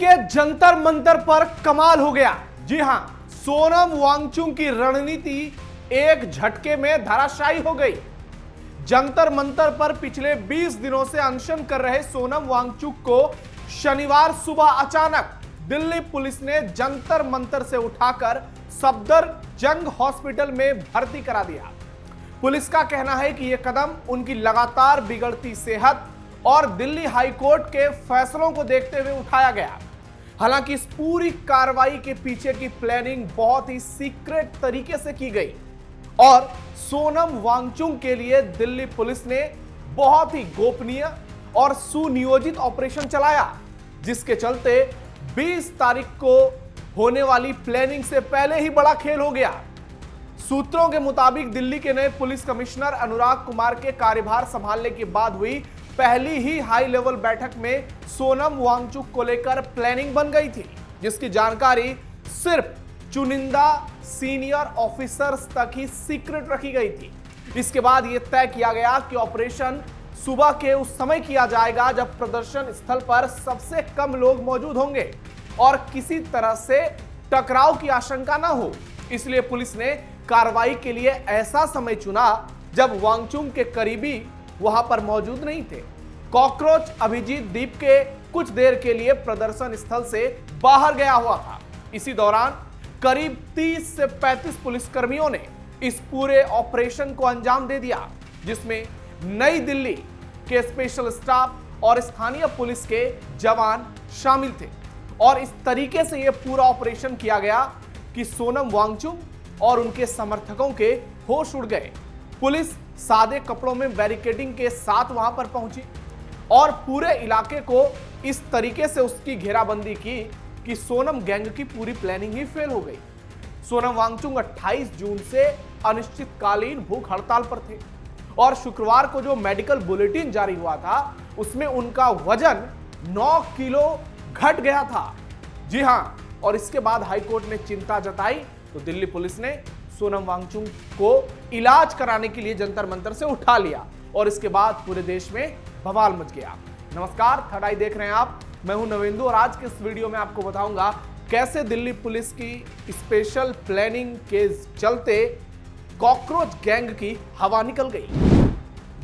के जंतर मंतर पर कमाल हो गया। जी हां, सोनम वांगचुक की रणनीति एक झटके में धराशायी हो गई। जंतर मंतर पर पिछले 20 दिनों से अनशन कर रहे सोनम वांगचुक को शनिवार सुबह अचानक दिल्ली पुलिस ने जंतर मंतर से उठाकर सफदरजंग हॉस्पिटल में भर्ती करा दिया। पुलिस का कहना है कि यह कदम उनकी लगातार बिगड़ती सेहत और दिल्ली हाईकोर्ट के फैसलों को देखते हुए उठाया गया। हालांकि इस पूरी कार्रवाई के पीछे की प्लानिंग बहुत ही सीक्रेट तरीके से की गई और सोनम वांगचुक के लिए दिल्ली पुलिस ने बहुत ही गोपनीय और सुनियोजित ऑपरेशन चलाया, जिसके चलते 20 तारीख को होने वाली प्लानिंग से पहले ही बड़ा खेल हो गया। सूत्रों के मुताबिक दिल्ली के नए पुलिस कमिश्नर अनुराग कुमार के कार्यभार संभालने के बाद हुई पहली ही हाई लेवल बैठक में सोनम वांगचुक को लेकर प्लानिंग बन गई थी, जिसकी जानकारी सिर्फ चुनिंदा सीनियर ऑफिसर्स तक ही सीक्रेट रखी गई थी। इसके बाद यह तय किया गया कि ऑपरेशन सुबह के उस समय किया जाएगा जब प्रदर्शन स्थल पर सबसे कम लोग मौजूद होंगे और किसी तरह से टकराव की आशंका न हो। इसलिए पुलिस ने कार्रवाई के लिए ऐसा समय चुना जब वांगचुक के करीबी वहां पर मौजूद नहीं थे। कॉकरोच अभिजीत दीप के कुछ देर के लिए प्रदर्शन स्थल से बाहर गया हुआ था। इसी दौरान करीब 30 से 35 पुलिसकर्मियों ने इस पूरे ऑपरेशन को अंजाम दे दिया, जिसमें नई दिल्ली के स्पेशल स्टाफ और स्थानीय पुलिस के जवान शामिल थे। और इस तरीके से यह पूरा ऑपरेशन किया गया कि सोनम वांगचुक और उनके समर्थकों के होश उड़ गए। पुलिस सादे कपड़ों में बैरिकेडिंग के साथ वहां पर पहुंची और पूरे इलाके को इस तरीके से उसकी घेराबंदी की कि सोनम गैंग की पूरी प्लानिंग ही फेल हो गई। सोनम वांगचुक 28 जून से अनिश्चितकालीन भूख हड़ताल पर थे और शुक्रवार को जो मेडिकल बुलेटिन जारी हुआ था उसमें उनका वजन 9 किलो घट गया था। जी हां, और इसके बाद हाईकोर्ट ने चिंता जताई तो दिल्ली पुलिस ने सोनम वांगचुक को इलाज कराने के लिए जंतर मंतर से उठा लिया और इसके बाद पूरे देश में बवाल मच गया। नमस्कार, थर्ड आई देख रहे हैं आप। मैं हूं नवेंदु और आज के इस वीडियो में आपको बताऊंगा कैसे दिल्ली पुलिस की स्पेशल प्लानिंग के चलते कॉकरोच गैंग की हवा निकल गई।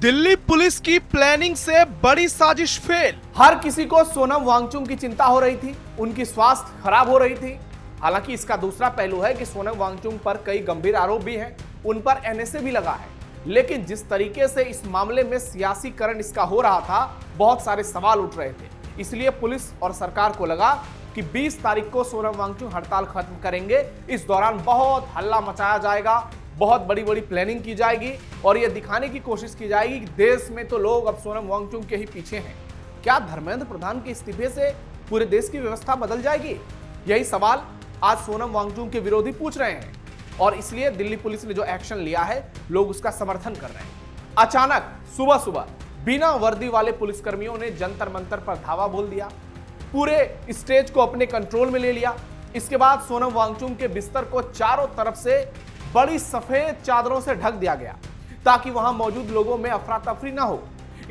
दिल्ली पुलिस की प्लानिंग से बड़ी साजिश फेल। हर किसी को सोनम वांगचुक की चिंता हो रही थी, उनकी स्वास्थ्य खराब हो रही थी। हालांकि इसका दूसरा पहलू है कि सोनम वांगचुक पर कई गंभीर आरोप भी हैं, उन पर एनएसए भी लगा है। लेकिन जिस तरीके से इस मामले में सियासीकरण इसका हो रहा था, बहुत सारे सवाल उठ रहे थे। इसलिए पुलिस और सरकार को लगा कि 20 तारीख को सोनम वांगचुक हड़ताल खत्म करेंगे। इस दौरान बहुत हल्ला मचाया जाएगा, बहुत बड़ी बड़ी प्लानिंग की जाएगी और यह दिखाने की कोशिश की जाएगी कि देश में तो लोग अब सोनम वांगचुक के ही पीछे हैं। क्या धर्मेंद्र प्रधान के इस्तीफे से पूरे देश की व्यवस्था बदल जाएगी? यही सवाल आज सोनम वांगचुक के विरोधी पूछ रहे हैं और इसलिए दिल्ली पुलिस ने जो एक्शन लिया है, लोग उसका समर्थन कर रहे हैं। अचानक सुबह सुबह बिना वर्दी वाले पुलिसकर्मियों ने जंतर मंतर पर धावा बोल दिया, पूरे स्टेज को अपने कंट्रोल में ले लिया। इसके बाद सोनम वांगचुक के बिस्तर को चारों तरफ से बड़ी सफेद चादरों से ढक दिया गया ताकि वहां मौजूद लोगों में अफरा तफरी ना हो।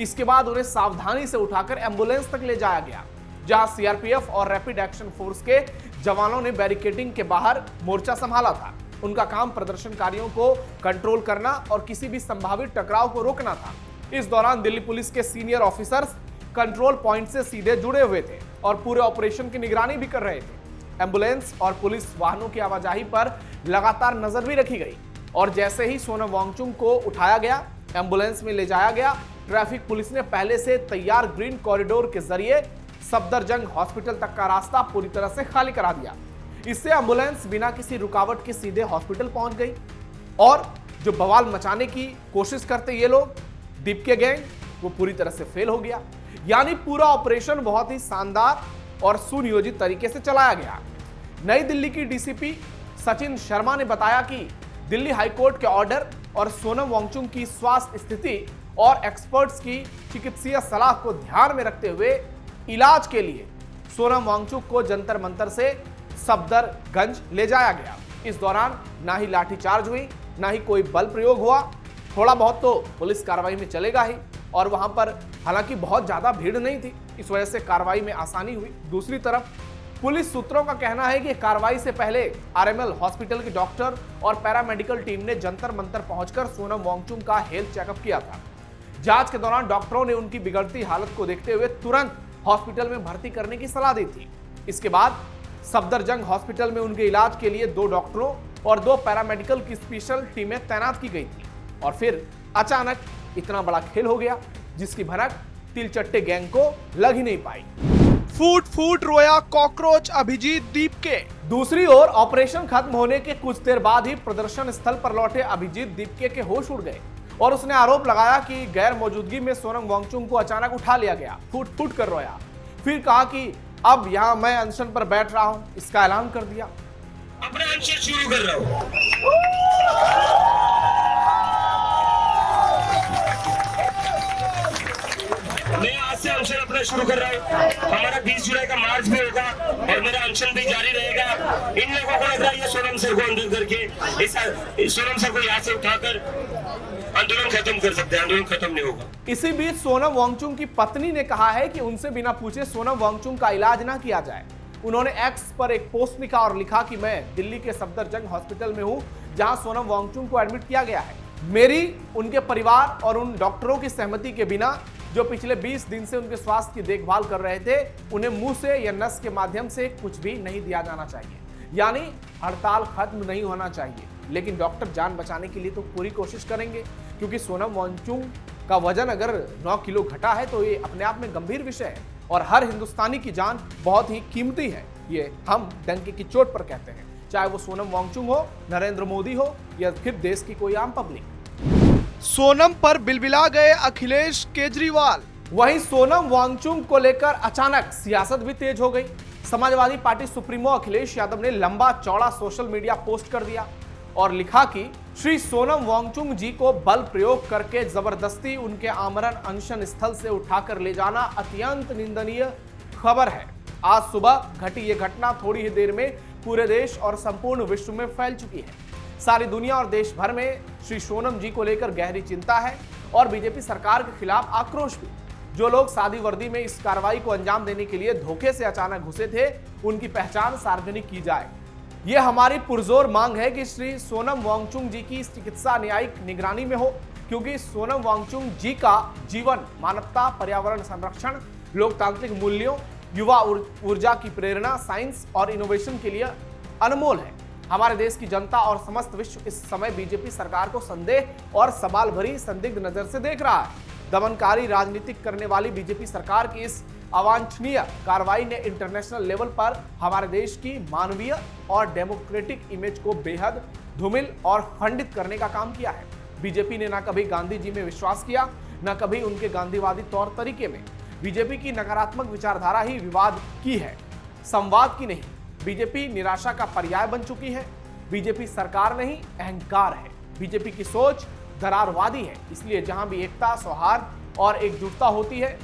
इसके बाद उन्हें सावधानी से उठाकर एम्बुलेंस तक ले जाया गया, जहां सीआरपीएफ और रैपिड एक्शन फोर्स के जवानों ने बैरिकेडिंग के बाहर मोर्चा संभाला था। उनका काम प्रदर्शनकारियों को कंट्रोल करना और किसी भी संभावित टकराव को रोकना था। इस दौरान दिल्ली पुलिस के सीनियर ऑफिसर्स कंट्रोल पॉइंट से सीधे जुड़े हुए थे और पूरे ऑपरेशन की निगरानी भी कर रहे थे। एम्बुलेंस और पुलिस वाहनों की आवाजाही पर लगातार नजर भी रखी गई और जैसे ही सोनम वांगचुक को उठाया गया, एम्बुलेंस में ले जाया गया, ट्रैफिक पुलिस ने पहले से तैयार ग्रीन कॉरिडोर के जरिए सफदरजंग हॉस्पिटल तक का रास्ता पूरी तरह से खाली करा दिया। इससे एम्बुलेंस बिना किसी रुकावट के सीधे हॉस्पिटल पहुंच गई और जो बवाल मचाने की कोशिश करते ये लोग, दीप के गैंग, वो पूरी तरह से फेल हो गया। यानी पूरा ऑपरेशन बहुत ही शानदार और सुनियोजित तरीके से चलाया गया। नई दिल्ली की डीसीपी सचिन शर्मा ने बताया कि दिल्ली हाईकोर्ट के ऑर्डर और सोनम वांगचुक की स्वास्थ्य स्थिति और एक्सपर्ट्स की चिकित्सीय सलाह को ध्यान में रखते हुए इलाज के लिए सोनम वांगचुक को जंतर मंतर से सफदरगंज ले जाया गया। इस दौरान ना ही लाठीचार्ज हुई, ना ही कोई बल प्रयोग हुआ। थोड़ा बहुत तो पुलिस कार्रवाई में चलेगा ही और वहां पर हालांकि बहुत ज्यादा भीड़ नहीं थी, इस वजह से कार्रवाई में आसानी हुई। दूसरी तरफ पुलिस सूत्रों का कहना है कि कार्रवाई से पहले आरएमएल हॉस्पिटल के डॉक्टर और पैरामेडिकल टीम ने जंतर मंतर पहुंचकर सोनम वांगचुक का हेल्थ चेकअप किया था। जांच के दौरान डॉक्टरों ने उनकी बिगड़ती हालत को देखते हुए तुरंत हॉस्पिटल में भर्ती करने की सलाह दी थी। इसके बाद सफदरजंग हॉस्पिटल में उनके इलाज के लिए 2 डॉक्टरों और 2 पैरामेडिकल की स्पेशल टीमें तैनात की गई थी और फिर अचानक इतना बड़ा खेल हो गया जिसकी भनक तिलचट्टे गैंग को लग ही नहीं पाई। फूट फूट रोया कॉकरोच अभिजीत दीपके। दूसरी ओर ऑपरेशन खत्म होने के कुछ देर बाद ही प्रदर्शन स्थल पर लौटे अभिजीत दीपके के होश उड़ गए और उसने आरोप लगाया कि गैर मौजूदगी में सोनम वांगचुक को अचानक उठा लिया गया। फूट फूट कर रोया, फिर कहा कि अब यहां मैं अनशन पर बैठ रहा हूं, इसका ऐलान कर दिया। अपना अनशन शुरू कर रहा हूं। मैं आज से अनशन अपना शुरू कर रहा हूँ। हमारा 20 जुलाई का मार्च भी होगा और मेरा अनशन भी जारी रहेगा। इन लोगों को लग रहा है सोनम सर को अंदर करके इस सोनम सर को यहाँ से उठाकर आंदोलन खत्म कर सकते हैं। आंदोलन खत्म नहीं होगा। इसी बीच सोनम वांगचुक की पत्नी ने कहा है कि उनसे बिना पूछे सोनम वांगचुक का इलाज ना किया जाए। उन्होंने एक्स पर एक पोस्ट लिखा और लिखा कि मैं दिल्ली के सफदरजंग हॉस्पिटल में हूं जहां सोनम वांगचुक को एडमिट किया गया है। मेरी, उनके परिवार और उन डॉक्टरों की सहमति के बिना जो पिछले 20 दिन से उनके स्वास्थ्य की देखभाल कर रहे थे, उन्हें मुंह से या नस के माध्यम से कुछ भी नहीं दिया जाना चाहिए। यानी हड़ताल खत्म नहीं होना चाहिए, लेकिन डॉक्टर जान बचाने के लिए तो पूरी कोशिश करेंगे, क्योंकि सोनम वांगचुक का वजन अगर 9 किलो घटा है तो ये अपने आप में गंभीर विषय है और हर हिंदुस्तानी की जान बहुत ही कीमती है। ये हम डंके की चोट पर कहते हैं, चाहे वो सोनम वांगचुक हो, नरेंद्र मोदी हो या फिर देश की कोई आम पब्लिक। सोनम पर बिलबिला गए अखिलेश केजरीवाल। वहीं सोनम वांगचुक को लेकर अचानक सियासत भी तेज हो गई। समाजवादी पार्टी सुप्रीमो अखिलेश यादव ने लंबा चौड़ा सोशल मीडिया पोस्ट कर दिया और लिखा कि श्री सोनम वांगचुक जी को बल प्रयोग करके जबरदस्ती उनके आमरण अनशन स्थल से उठाकर ले जाना अत्यंत निंदनीय खबर है। आज सुबह घटी ये घटना थोड़ी ही देर में पूरे देश और संपूर्ण विश्व में फैल चुकी है। सारी दुनिया और देश भर में श्री सोनम जी को लेकर गहरी चिंता है और बीजेपी सरकार के खिलाफ आक्रोश भी। जो लोग सादी वर्दी में इस कार्रवाई को अंजाम देने के लिए धोखे से अचानक घुसे थे, उनकी पहचान सार्वजनिक की जाए। यह हमारी पुरजोर मांग है कि श्री सोनम वांगचुक जी की चिकित्सा न्यायिक निगरानी में हो, क्योंकि सोनम वांगचुक जी का जीवन मानवता, पर्यावरण संरक्षण, लोकतांत्रिक मूल्यों, युवा ऊर्जा की प्रेरणा, साइंस और इनोवेशन के लिए अनमोल है। हमारे देश की जनता और समस्त विश्व इस समय बीजेपी सरकार को संदेह और सवाल भरी संदिग्ध नजर से देख रहा है। दमनकारी राजनीतिक करने वाली बीजेपी सरकार की इस अवांछनीय कार्रवाई ने इंटरनेशनल लेवल पर हमारे देश की मानवीय और डेमोक्रेटिक इमेज को बेहद धूमिल और खंडित करने का काम किया है। बीजेपी ने न कभी गांधी जी में विश्वास किया, न कभी उनके गांधीवादी तौर तरीके में। बीजेपी की नकारात्मक विचारधारा ही विवाद की है, संवाद की नहीं। बीजेपी निराशा का पर्याय बन चुकी है। बीजेपी सरकार नहीं, अहंकार है। बीजेपी की सोच दरारवादी है, इसलिए जहां भी एकता, सौहार्द और एकजुटता होती है,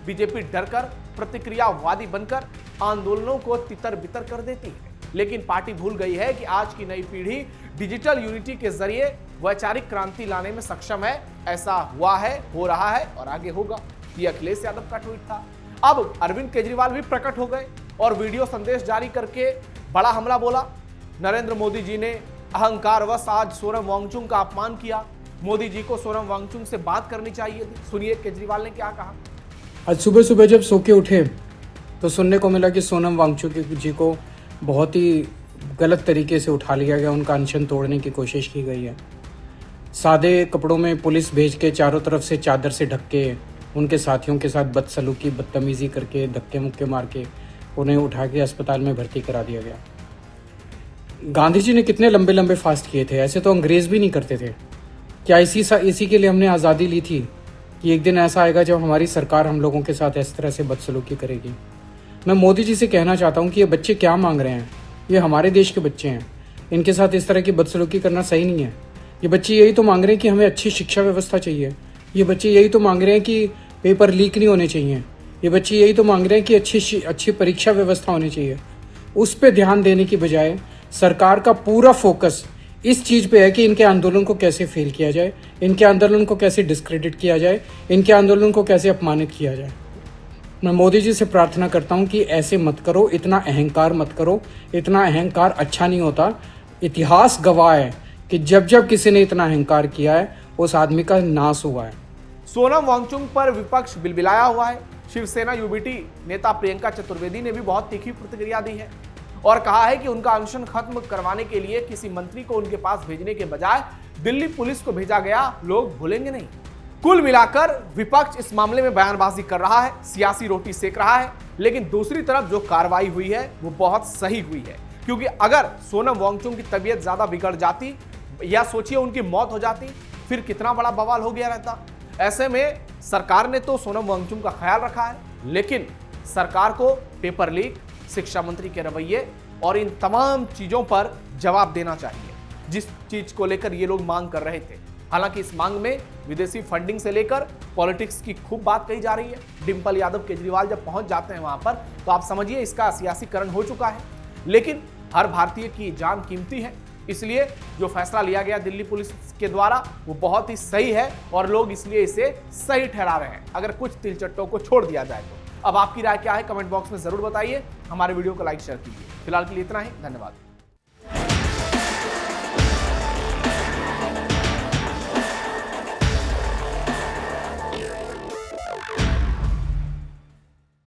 बीजेपी डरकर प्रतिक्रियावादी बनकर आंदोलनों को तितर बितर कर देती है। लेकिन पार्टी भूल गई है कि आज की नई पीढ़ी डिजिटल यूनिटी के जरिए वैचारिक क्रांति लाने में सक्षम है। ऐसा हुआ है, हो रहा है और आगे होगा। ये अखिलेश यादव का ट्वीट था। अब अरविंद केजरीवाल भी प्रकट हो गए और वीडियो संदेश जारी करके बड़ा हमला बोला। नरेंद्र मोदी जी ने अहंकारवश आज सोनम वांगचुक का अपमान किया। मोदी जी को सोनम वांगचुक से बात करनी चाहिए थी। सुनिए केजरीवाल ने क्या कहा। आज सुबह सुबह जब सो के उठे तो सुनने को मिला कि सोनम वांगचुक जी को बहुत ही गलत तरीके से उठा लिया गया, उनका अनशन तोड़ने की कोशिश की गई है। सादे कपड़ों में पुलिस भेज के चारों तरफ से चादर से ढक के उनके साथियों के साथ बदसलूकी, बदतमीजी करके, धक्के मुक्के मार के उन्हें उठा के अस्पताल में भर्ती करा दिया गया। गांधी जी ने कितने लंबे लंबे फास्ट किए थे, ऐसे तो अंग्रेज भी नहीं करते थे। क्या इसी के लिए हमने आज़ादी ली थी कि एक दिन ऐसा आएगा जब हमारी सरकार हम लोगों के साथ इस तरह से बदसलूकी करेगी। मैं मोदी जी से कहना चाहता हूँ कि ये बच्चे क्या मांग रहे हैं, ये हमारे देश के बच्चे हैं, इनके साथ इस तरह की बदसलूकी करना सही नहीं है। ये बच्चे यही तो मांग रहे हैं कि हमें अच्छी शिक्षा व्यवस्था चाहिए। ये बच्चे यही तो मांग रहे हैं कि पेपर लीक नहीं होने चाहिए। ये बच्चे यही तो मांग रहे हैं कि अच्छी परीक्षा व्यवस्था होनी चाहिए। उस पर ध्यान देने की बजाय सरकार का पूरा फोकस इस चीज़ पे है कि इनके आंदोलन को कैसे फेल किया जाए, इनके आंदोलन को कैसे डिस्क्रेडिट किया जाए, इनके आंदोलन को कैसे अपमानित किया जाए। मैं मोदी जी से प्रार्थना करता हूं कि ऐसे मत करो, इतना अहंकार मत करो, इतना अहंकार अच्छा नहीं होता। इतिहास गवाह है कि जब जब किसी ने इतना अहंकार किया है उस आदमी का नाश हुआ है। सोनम वांगचुक पर विपक्ष बिलबिलाया हुआ है। शिवसेना यूबीटी नेता प्रियंका चतुर्वेदी ने भी बहुत तीखी प्रतिक्रिया दी है और कहा है कि उनका अनशन खत्म करवाने के लिए किसी मंत्री को उनके पास भेजने के बजाय दिल्ली पुलिस को भेजा गया, लोग भूलेंगे नहीं। कुल मिलाकर विपक्ष इस मामले में बयानबाजी कर रहा है, सियासी रोटी सेक रहा है, लेकिन दूसरी तरफ जो कार्रवाई हुई है वो बहुत सही हुई है, क्योंकि अगर सोनम वांगचुक की तबीयत ज्यादा बिगड़ जाती या सोचिए उनकी मौत हो जाती, फिर कितना बड़ा बवाल हो गया रहता। ऐसे में सरकार ने तो सोनम वांगचुक का ख्याल रखा है, लेकिन सरकार को पेपर लीक, शिक्षा मंत्री के रवैये और इन तमाम चीजों पर जवाब देना चाहिए, जिस चीज को लेकर ये लोग मांग कर रहे थे। हालांकि इस मांग में विदेशी फंडिंग से लेकर पॉलिटिक्स की खूब बात कही जा रही है। डिंपल यादव, केजरीवाल जब पहुंच जाते हैं वहां पर तो आप समझिए इसका सियासीकरण हो चुका है। लेकिन हर भारतीय की जान कीमती है, इसलिए जो फैसला लिया गया दिल्ली पुलिस के द्वारा वो बहुत ही सही है और लोग इसलिए इसे सही ठहरा रहे हैं, अगर कुछ तिलचट्टों को छोड़ दिया जाए तो। अब आपकी राय क्या है कमेंट बॉक्स में जरूर बताइए। हमारे वीडियो को लाइक शेयर कीजिए। फिलहाल के लिए इतना ही, धन्यवाद।